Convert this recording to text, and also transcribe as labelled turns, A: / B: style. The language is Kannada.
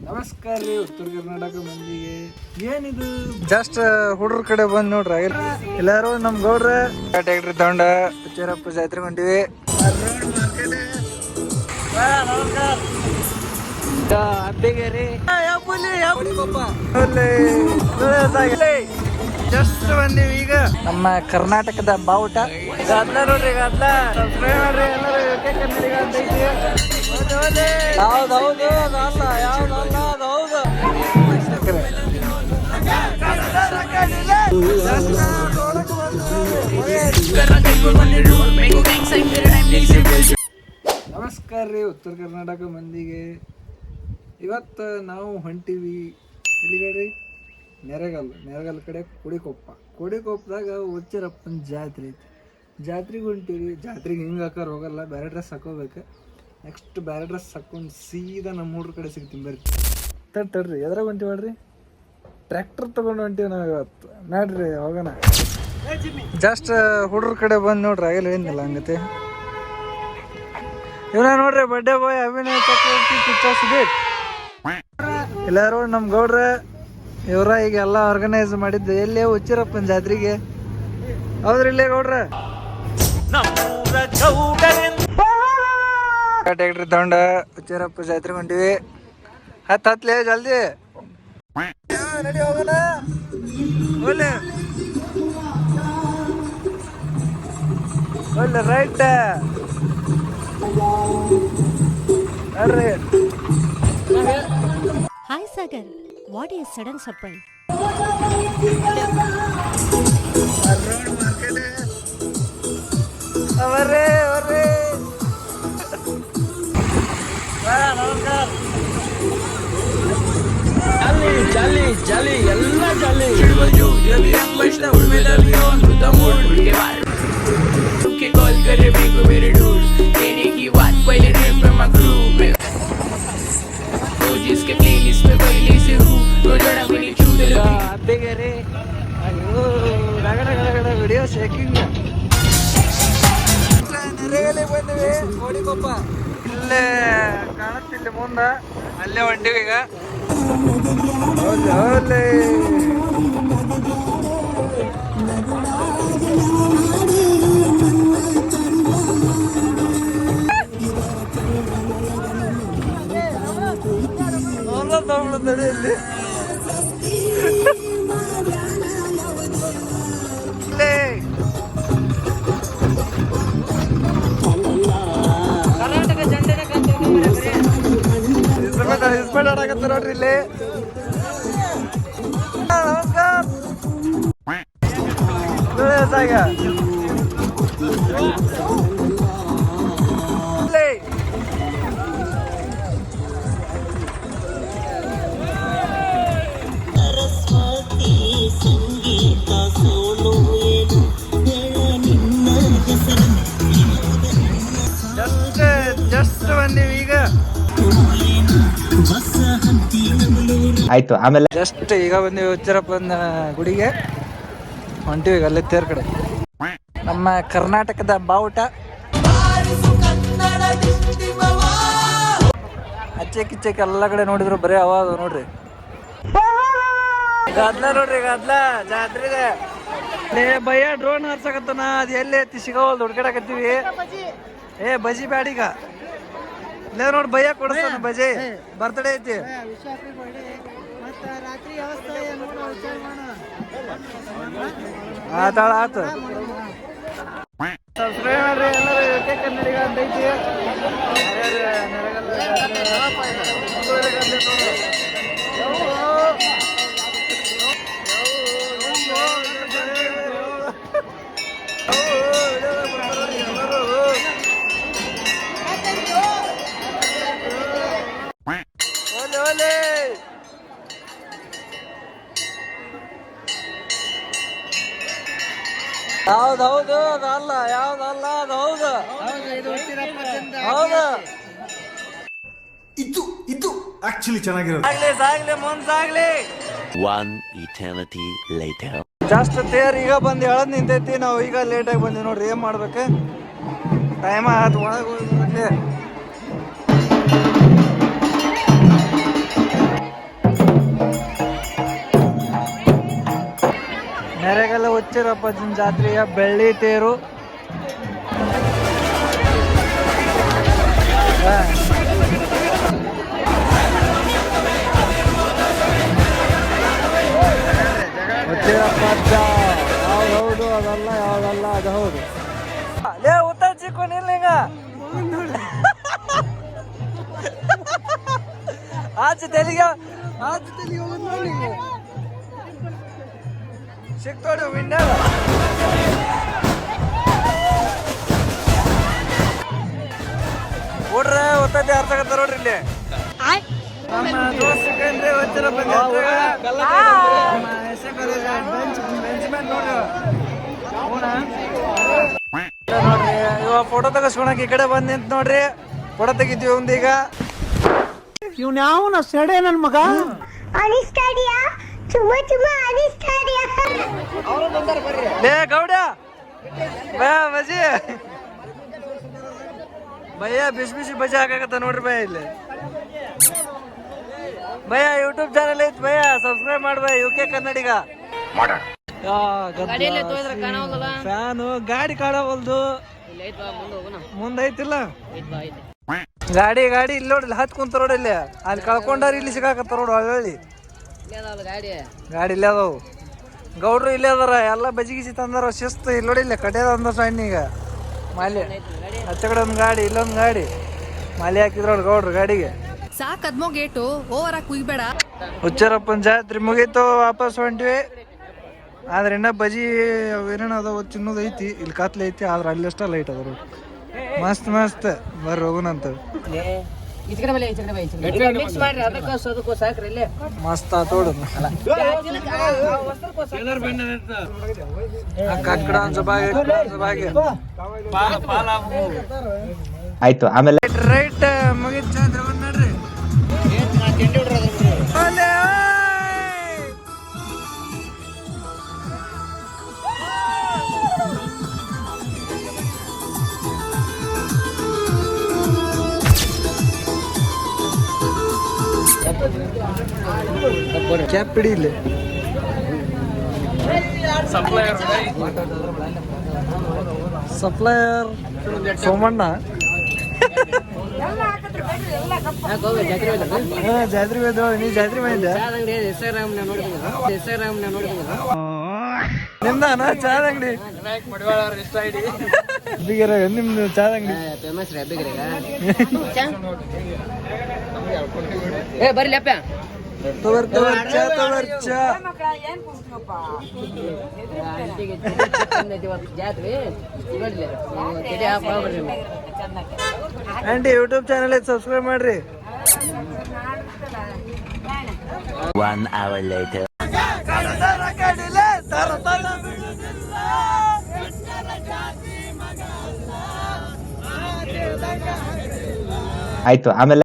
A: ನಮಸ್ಕಾರ ರೀ ಉತ್ತರ ಕರ್ನಾಟಕ ಮಂದಿಗೆ. ಏನಿದು ಜಸ್ಟ್ ಹುಡ್ರ ಕಡೆ ಬಂದ್ ನೋಡ್ರಿ. ಎಲ್ಲಾರು ನಮ್ ಗೌಡ್ರ ಟ್ಯಾಕ್ಟ್ರಿ ತಗೊಂಡ ಚೇರಪ್ಪ ಜಾತ್ರೆ ಹೊಂಟಿವಿ. ಜಸ್ಟ್ ಬಂದೀವಿ ಈಗ ನಮ್ಮ ಕರ್ನಾಟಕದ ಬಾವುಟ ಗದ್ಲ ನೋಡ್ರಿ. ಗದ್ಲ ಸಬ್ಸ್ಕ್ರೈಬ್ ಮಾಡ್ರಿ ಎಲ್ಲರೂ. ಕನ್ನಡಿಗ ಅಂತ ಐತಿ. ಯಾವ್ದೌದು ಅದಲ್ಲ, ಯಾವ್ದಲ್ಲ ಅದು ಹೌದು. ನಮಸ್ಕಾರ ರೀ ಉತ್ತರ ಕರ್ನಾಟಕ ಮಂದಿಗೆ. ಇವತ್ತು ನಾವು ಹೊಂಟಿವಿ ಎಲ್ಲಿಗಡ್ರಿ? ನೆರಗಲ್ ಕಡೆ ಕೋಡಿಕೊಪ್ಪದಾಗ ಹುಚ್ಚರಪ್ಪನ ಜಾತ್ರೆ ಐತಿ. ಜಾತ್ರೆಗೆ ಹೊಂಟಿವಿ. ಜಾತ್ರೆಗೆ ಹಿಂಗೆ ಹಾಕೋರು ಹೋಗಲ್ಲ, ಬೇರೆ ಡ್ರೆಸ್ ಹಾಕೋಬೇಕು. ನೆಕ್ಸ್ಟ್ ಬೇರೆ ಡ್ರೆಸ್ ಹಾಕೊಂಡು ಸೀದಾ ನಮ್ಮ ಹುಡ್ರ ಕಡೆ ಸಿಗ್ತೀನಿ ಬರ್ರಿ. ತಡ್ರಿ ಎದ್ರಾಗ ಹೊಂಟಿವಿ ಹೇಳ್ರಿ? ಟ್ರ್ಯಾಕ್ಟರ್ ತೊಗೊಂಡು ಹೊಂಟಿವಿ ನಾವು ಇವತ್ತು. ನೋಡ್ರಿ ಹೋಗೋಣ. ಜಸ್ಟ್ ಹುಡ್ರ ಕಡೆ ಬಂದು ನೋಡ್ರಿ. ಆಗಲ್ಲ ಏನಿಲ್ಲ ಹಂಗತೆ. ಇವನ ನೋಡ್ರಿ ಬಡ್ಡೆ ಬಾಯ್ ಅಭಿನಯ ಚಕ್ರವರ್ತಿ ಕಿಚ್ಚ ಸುದೀಪ್. ಎಲ್ಲಾರು ನಮ್ಮ ಗೌಡ್ರ ಇವರ ಈಗ ಎಲ್ಲ ಆರ್ಗನೈಸ್ ಮಾಡಿದ್ದು. ಎಲ್ಲೇ ಹುಚ್ಚಿರಪ್ಪನ ಜಾತ್ರೆಗೆ. ಹೌದ್ರಿ ಇಲ್ಲೇ ಗೌಡ್ರ ಟ್ಯಾಕ್ಟ್ರಿ ತಗೊಂಡ ಹುಚ್ಚಿರಪ್ಪ ಜಾತ್ರೆ ಹೊಂಟಿವಿ. ಹತ್ಲೇ ಜಲ್ದಿ ನಡಿ ಹೋಗೋಣ. ಒಳ್ಳೆ right ಅರ್ರಿ.
B: Hi Sagar, what is sudden surprise?
A: ಅವರೇ ಜಾಲಿ ಎಲ್ಲ ಜಾಲಿ. Video shaking. ಬಂದಿವಿ ಕೋಡಿಕೊಪ್ಪ. ಇಲ್ಲೇ ಕಾಣುತ್ತಿಲ್ಲ ಮುಂದ, ಅಲ್ಲೇ ಹೊಂಟಿವಿ ಈಗ. ಇಸ್ಪೆಂಡ್ ಆಡಕತ್ತ ನೋಡ್ರಿ ಇಲ್ಲಿ. ನಮಸ್ಕಾರ. ಜಸ್ಟ್ ಬಂದೀವಿ ಈಗ.
C: ಆಯ್ತು ಆಮೇಲೆ
A: ಜಸ್ಟ್ ಈಗ ಬಂದೀವಿ ಹುಚ್ಚರಪ್ಪನ ಗುಡಿಗೆ. ಹೊಂಟಿವಿ ಈಗ ಅಲ್ಲೇ ತೇರ್ ಕಡೆ. ನಮ್ಮ ಕರ್ನಾಟಕದ ಬಾವುಟ ಅಚ್ಚೆಕ್ ಎಲ್ಲ ಕಡೆ ನೋಡಿದ್ರು ಬರೀ ಅವಾದ ನೋಡ್ರಿ. ಗದ್ಲ ನೋಡ್ರಿ, ಗದ್ಲ ಜಾತ್ರೆಗೆ. ಭಯ್ಯ ಡ್ರೋನ್ ಹಾರ್ಸಕತ್ತನ. ಅದು ಎಲ್ಲಿ ಐತಿ ಸಿಗೋವಲ್ದು, ಹುಡ್ಕಾಡಕತ್ತೀವಿ. ಬಜಿ ಬ್ಯಾಡೀಗ. ಇಲ್ಲ ನೋಡಿ ಭಯ್ಯ ಕೊಡಿಸ್ತಾನ ಬಜಿ. ಬರ್ತ್ಡೇ ಐತಿ. ಆತು ಸಬ್ಸ್ಕ್ರೈಬ್ ಮಾಡ್ರಿ ಎಲ್ಲರೂ. ಕನ್ನಡಿಗ ಅಂತ ಐತಿ. ಯಾವ್ದೌದು ಅದಲ್ಲ, ಯಾವ್ದಲ್ಲ ಅದು ಹೌದು. ಹೌದು
D: ಇದು ಆಕ್ಚುಲಿ ಚೆನ್ನಾಗಿರೋದು.
A: ಸಾಗ್ಲಿ ಮುಂದಾಗ್ಲಿ.
C: One eternity later.
A: ಜಾಸ್ಟ್ ತೇರ್ ಈಗ ಬಂದು ಹೇಳದ್ ನಿಂತೈತಿ. ನಾವು ಈಗ ಲೇಟಾಗಿ ಬಂದಿವಿ ನೋಡ್ರಿ. ಏನ್ ಮಾಡ್ಬೇಕು? ಟೈಮ್ ಆಯ್ತು ಒಳಗೆ ಹೋಗ್ಲಿ. ಹುಚ್ಚರಪ್ಪನ ಜಾತ್ರೆಯ ಬೆಳ್ಳಿ ತೇರು. ಹುಚ್ಚರಪ್ಪ ಅಜ್ಜ ಯಾವ್ದು ಹೌದು ಅದಲ್ಲ, ಯಾವ್ದಲ್ಲ ಅದು ಹೌದು. ಲೇ ಉತ್ತರ ಚಿಕ್ಕೋನಿಲ್ಲ ಈಗ ಆಚೆ ತೆಲಿಗೆ ಹೋಗೋದು ನೋಡಿ ಸಿಕ್ತೋಡು ವಿಂಡರ್. ಓಡ್ರೆ ಒತ್ತೈತಿ ಅರ್ಸಕತ್ತಾರ ನೋಡ್ರಿ ಇಲ್ಲಿ. ನಮ್ಮ ದೋಸ್ತ ಕಂಡ್ರೆ ಹುಚ್ಚರಪ್ಪ ನೋಡ್ರಿ ಇವ ಫೋಟೋ ತೆಗಿಸ್ಕೊಳಕ್ ಈ ಕಡೆ ಬಂದ್ ನಿಂತ ನೋಡ್ರಿ. ಫೋಟೋ ತೆಗಿತೀವಿ ಒಂದೀಗ.
E: ಇವ್ನ ಯಾವನ ಸೆಡೆ ನನ್ ಮಗ
A: ಲೇ ಗೌಡ ಭಯ ಬಜಿ ಭಯ ಬಿಸಿ ಬಿಸಿ ಬಜಿ ಹಾಕತ್ತ ನೋಡ್ರಿ ಭಯ ಇಲ್ಲಿ. ಭಯ ಯೂಟ್ಯೂಬ್ ಚಾನಲ್ ಐತಿ ಭಯ, ಸಬ್ಸ್ಕ್ರೈಬ್ ಮಾಡಿ ಭಯ. UK ಕನ್ನಡಿಗ ಫ್ಯಾನು ಗಾಡಿ ಕಾಣವಲ್ದು. ಮುಂದೈತಿಲ್ಲ ಗಾಡಿ ಗಾಡಿ ಇಲ್ಲಿ ನೋಡ್ರಿ ಹತ್ ಕುಂತ ರೋಡ್ ಇಲ್ಲಿ. ಅಲ್ಲಿ ಕಳ್ಕೊಂಡಾರ ಇಲ್ಲಿ ಸಿಗಾಕತ್ತ ರೋಡ್ ಹಳ್ಳಿ ಗಾಡಿ ಇಲ್ಲೇ ಅದಾವು. ಗೌಡ್ರು ಇಲ್ಲೇ ಅದಾರ, ಎಲ್ಲ ಬಜಿ ಗಿಜಿ ತಂದಾರ ಶಿಸ್ತು. ಇಲ್ಲಿ ನೋಡಿ ಇಲ್ಲ ಕಡೆಯದ ಅಂದ ಸಣ್ಣೀಗ ಮಾಲೆ ಹಚ್ಚ ಕಡೆ ಒಂದ್ ಗಾಡಿ ಇಲ್ಲೊಂದ್ ಗಾಡಿ ಮಾಲೆ ಹಾಕಿದ್ರ ನೋಡಿ ಗೌಡ್ರು ಗಾಡಿಗೆ.
F: ಸಾಕ್ ಅದ್ಮೋ ಗೇಟು ಓವರ್ ಆಗಿ ಕುಯ್ಬೇಡ.
A: ಹುಚ್ಚರಪ್ಪನ ಜಾತ್ರೆ ಮುಗೀತು, ವಾಪಸ್ ಹೊಂಟಿವಿ. ಆದ್ರೆ ಇನ್ನ ಬಜಿ ಏನೇನು ಅದಾವ ತಿನ್ನೋದು ಐತಿ. ಇಲ್ಲಿ ಕತ್ಲೆ ಐತಿ, ಆದ್ರೆ ಅಲ್ಲಷ್ಟ ಲೈಟ್ ಅದ. ಮಸ್ತ್ ಮಸ್ತ್ ಬರ್ರಿ ಹೋಗೋಣಂತ. ಮಸ್ತ್ ಆತೋಡು ಕಕ್ಕಡ
C: ಆಯ್ತು. ಆಮೇಲೆ
A: ರೈಟ್ ಮುಗಿತ್ ಜಾತ್ರೆ ಬಂದ್ ನೋಡ್ರಿ. ಕ್ಯಾಪ್ ಬಿಡಿ ಇಲ್ಲಿ. ಸಪ್ಲೈಯರ್ ಸೋಮಣ್ಣ ಜಾತ್ರೆ ಹೋಯ್ತು. ನೀ ಜಾತ್ರೆ ಮಾಡಿದ್ದೆ ನಿಮ್ದಾನ ಚಾದ ಅಂಗಡಿ ಬಿಗರ ನಿಮ್ದು ಚಾದ ಅಂಗಡಿ
F: ಬರ್ಲಿಪ್ಪ
A: ತವರ್ ತವರ್ ಚಾ ತವರ್ ಚಾ. ಆಂಟಿ ಯೂಟ್ಯೂಬ್ ಚಾನಲ್ ಸಬ್ಸ್ಕ್ರೈಬ್ ಮಾಡ್ರಿ.
C: 1 hour later. ಆಯ್ತು. ಆಮೇಲೆ